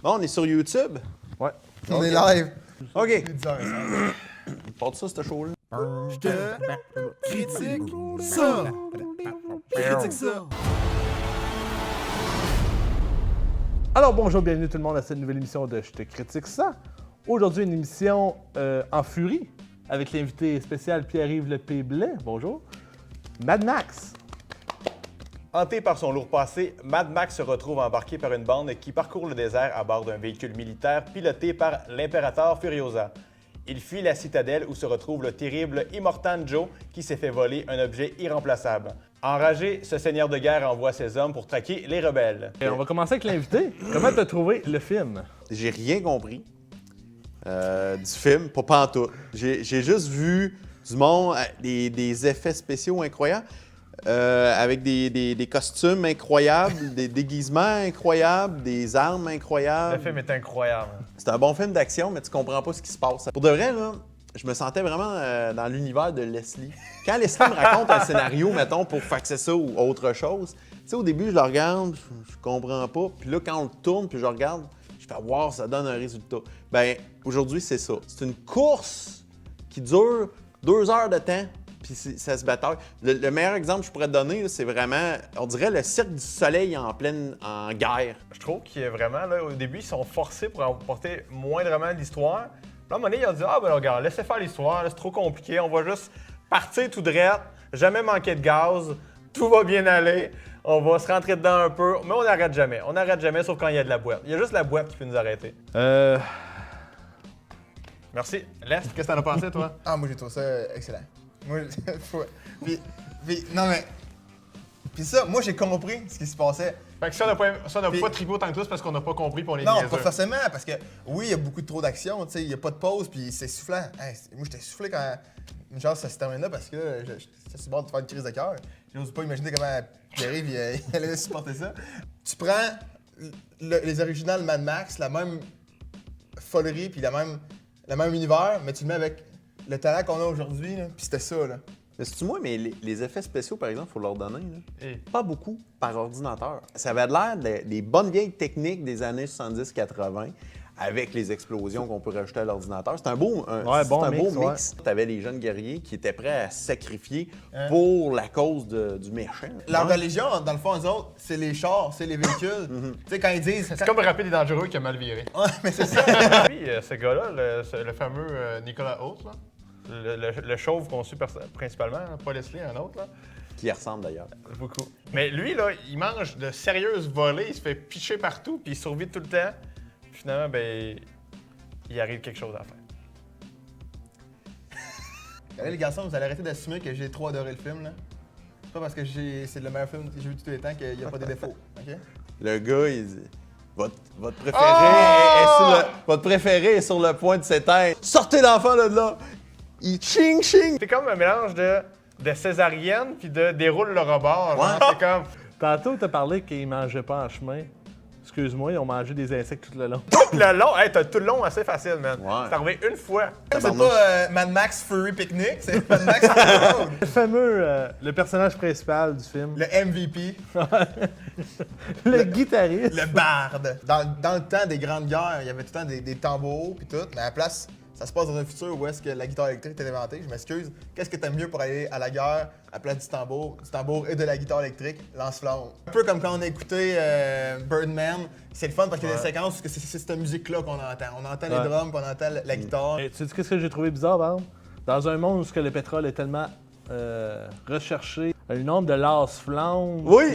Bon, on est sur YouTube. Ouais. On est live. OK. 10h05. Porte ça, ce show-là. Je te critique ça. Critique ça. Alors bonjour, bienvenue tout le monde à cette nouvelle émission de Je te critique ça. Aujourd'hui, une émission en furie avec l'invité spécial Pierre-Yves Le P. Blais. Bonjour. Mad Max. Hanté par son lourd passé, Mad Max se retrouve embarqué par une bande qui parcourt le désert à bord d'un véhicule militaire piloté par l'Imperator Furiosa. Il fuit la citadelle où se retrouve le terrible Immortan Joe qui s'est fait voler un objet irremplaçable. Enragé, ce seigneur de guerre envoie ses hommes pour traquer les rebelles. Et on va commencer avec l'invité. Comment t'as trouvé le film? J'ai rien compris du film, pas pantoute. J'ai juste vu du monde, des effets spéciaux incroyables, avec des costumes incroyables, des déguisements incroyables, des armes incroyables. Le film est incroyable. C'est un bon film d'action, mais tu comprends pas ce qui se passe. Pour de vrai, là, je me sentais vraiment dans l'univers de Leslie. Quand Leslie me raconte un scénario, mettons, pour faxer ça ou autre chose, tu sais, au début, je le regarde, je comprends pas. Puis là, quand on le tourne, puis je regarde, je fais « Wow, ça donne un résultat ». Ben, aujourd'hui, c'est ça. C'est une course qui dure 2 heures de temps, puis ça se bataille. Le meilleur exemple que je pourrais te donner, là, c'est vraiment, on dirait le Cirque du Soleil en guerre. Je trouve qu'il y a vraiment, là, au début, ils sont forcés pour apporter moindrement l'histoire. Là, à un moment donné, ils ont dit « Ah, ben regarde, laissez faire l'histoire, c'est trop compliqué, on va juste partir tout droit, jamais manquer de gaz, tout va bien aller, on va se rentrer dedans un peu, mais on n'arrête jamais. On n'arrête jamais, sauf quand il y a de la boîte. Il y a juste la boîte qui peut nous arrêter. Merci. Lest, qu'est-ce que t'en as pensé, toi? Ah, moi, j'ai trouvé ça excellent. Moi, puis, non, mais. Puis ça, moi, j'ai compris ce qui se passait. Fait que si on n'a pas trippé autant que toi, c'est parce qu'on n'a pas compris pour les Non, niaiseux. pas forcément, parce que oui, il y a beaucoup trop d'action, tu sais, il n'y a pas de pause, puis c'est soufflant. Hey, moi, j'étais soufflé quand une chance ça se termine là, parce que là, j'étais sur le bord de faire une crise de cœur. J'ose pas imaginer comment Pierre-Yves il allait supporter ça. Tu prends les originales Mad Max, la même folerie, puis le même univers, mais tu le mets avec le talent qu'on a aujourd'hui, là, puis c'était ça, là. Mais c'est-tu moi, mais les effets spéciaux, par exemple, il faut leur donner, là. Et- Pas beaucoup par ordinateur. Ça avait l'air des bonnes vieilles techniques des années 70-80 avec les explosions qu'on peut rajouter à l'ordinateur. C'est un beau, mix. Tu avais les jeunes guerriers qui étaient prêts à se sacrifier pour la cause du méchant. Leur Ouais. religion, dans le fond, eux autres, c'est les chars, c'est les véhicules. Tu sais, quand ils disent. C'est comme Rapide et Dangereux qui a mal viré. Ouais, mais c'est ça. Puis, ce gars-là, le fameux Nicolas Hoult, là, le chauve conçu principalement, hein, pas Leslie, un autre, là. Qui y ressemble d'ailleurs. Beaucoup. Mais lui, là, il mange de sérieuses volées, il se fait picher partout, puis il survit tout le temps. Puis finalement, ben, il arrive quelque chose à faire. Allez, les garçons, vous allez arrêter d'assumer que j'ai trop adoré le film, là. C'est pas parce que c'est le meilleur film que j'ai vu de tous les temps qu'il n'y a pas des défauts, OK? Le gars, il dit votre préféré votre préféré est sur le point de s'éteindre. Sortez l'enfant de là! Il ching! C'est comme un mélange de césarienne puis de déroule le rebord. Ouais. Genre, c'est comme Tantôt, t'as parlé qu'ils mangeaient pas en chemin. Excuse-moi, ils ont mangé des insectes tout le long. tout le long. Hey, t'as tout le long assez facile, man. Ouais. C'est arrivé une fois. C'est pas Mad Max Fury Picnic, c'est Mad Max Fury Road. Le fameux, le personnage principal du film, Le MVP, le guitariste. le barde. Dans le temps des grandes guerres, il y avait tout le temps des tambours puis tout, mais à la place, ça se passe dans un futur où est-ce que la guitare électrique est inventée. Je m'excuse. Qu'est-ce que t'aimes mieux pour aller à la guerre à la place du tambour et de la guitare électrique? Lance-flamme. Un peu comme quand on a écouté Birdman. C'est le fun parce qu'il y a des séquences où c'est cette musique-là qu'on entend. On entend les drums, puis on entend la guitare. Et tu sais qu'est-ce que j'ai trouvé bizarre, par exemple? Dans un monde où le pétrole est tellement recherché, le nombre de lance-flammes. Oui!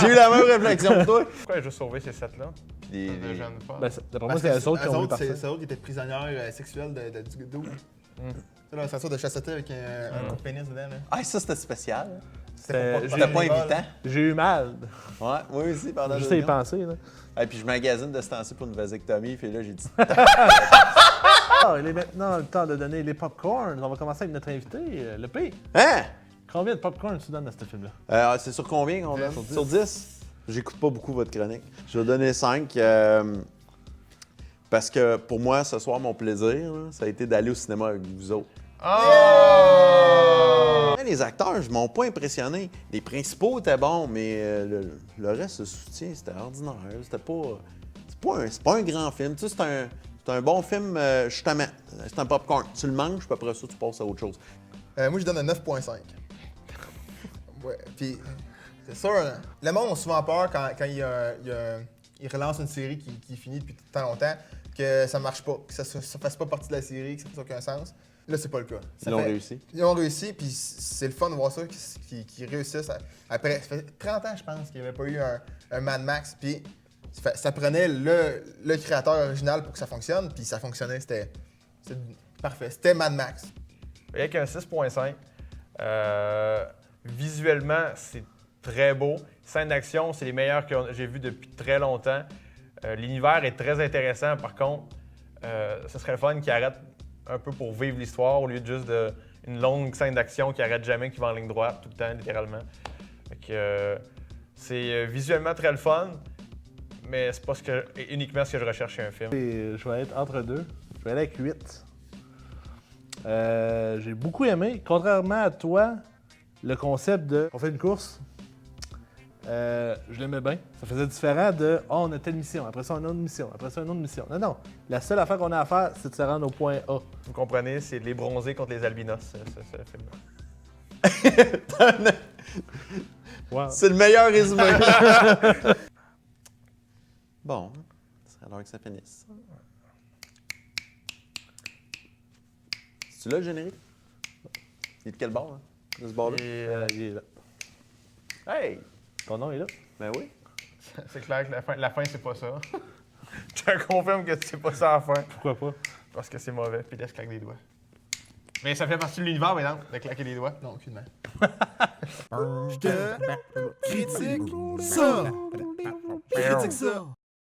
J'ai eu la même réflexion que toi. Pourquoi il a juste sauvé ces sept-là? Puis Ça ne gêne pas. Ben, d'après moi, Parce c'est que eux autres qui ont vu par ça. c'est eux autres qui étaient prisonnières sexuelles du dos. C'est là, c'est ça de chasseté avec un coup de pénis dedans. Là. Ah, ça, c'était spécial. C'était- C'était pas évitant. J'ai eu mal. Ouais, moi aussi, pendant Juste 2 à y secondes. penser, là. Et puis je magasine de ce temps-ci pour une vasectomie, puis là, j'ai dit Ah, il est maintenant le temps de donner les popcorns. On va commencer avec notre invité, le P. Hein? Combien de popcorn tu donnes à ce film-là? C'est sur combien qu'on donne? Sur 10. Sur 10? J'écoute pas beaucoup votre chronique. Je vais donner 5. Parce que pour moi, ce soir, mon plaisir, là, ça a été d'aller au cinéma avec vous autres. Oh! Les acteurs, je m'ont pas impressionné. Les principaux étaient bons, mais le reste, le soutien, c'était ordinaire. C'était pas c'est pas un grand film. Tu sais, c'est un bon film, justement. C'est un popcorn. Tu le manges, puis après ça, tu passes à autre chose. Moi, je donne un 9.5. Ouais, puis c'est sûr, hein, le monde a souvent peur quand il relance une série qui finit depuis tant longtemps, que ça marche pas, que ça fasse pas partie de la série, que ça fasse aucun sens. Là, c'est pas le cas. Ils l'ont réussi. Ils ont réussi, puis c'est le fun de voir ça, qu'ils réussissent. Après, ça fait 30 ans, je pense, qu'il n'y avait pas eu un Mad Max, puis ça prenait le créateur original pour que ça fonctionne, puis ça fonctionnait, c'était parfait. C'était Mad Max. Avec un 6.5, visuellement, c'est très beau. Scènes d'action, c'est les meilleures que j'ai vues depuis très longtemps. L'univers est très intéressant, par contre, ce serait le fun qu'ils arrêtent un peu pour vivre l'histoire au lieu de juste une longue scène d'action qui arrête jamais, qui va en ligne droite tout le temps, littéralement. Fait que, c'est visuellement très le fun, mais c'est pas uniquement ce que je recherche chez un film. Et je vais être entre deux. Je vais aller avec 8. J'ai beaucoup aimé. Contrairement à toi, le concept de on fait une course, je l'aimais bien. Ça faisait différent de on a telle mission, après ça on a une autre mission, après ça une autre mission. Non. La seule affaire qu'on a à faire, c'est de se rendre au point A. Vous comprenez, c'est les bronzés contre les albinos, ce film-là. Wow. C'est le meilleur résumé. Bon, ce serait l'heure que ça finisse. C'est-tu là le générique? Il est de quel bord, hein? De ce bord-là? Il est là. Hey! Ton nom est là? Ben oui. C'est clair que la fin, c'est pas ça. Je te confirme que c'est pas ça à la fin. Pourquoi pas? Parce que c'est mauvais, puis laisse claquer des doigts. Mais ça fait partie de l'univers, mais non, de claquer des doigts. Non, aucunement. Critique ça. Critique ça.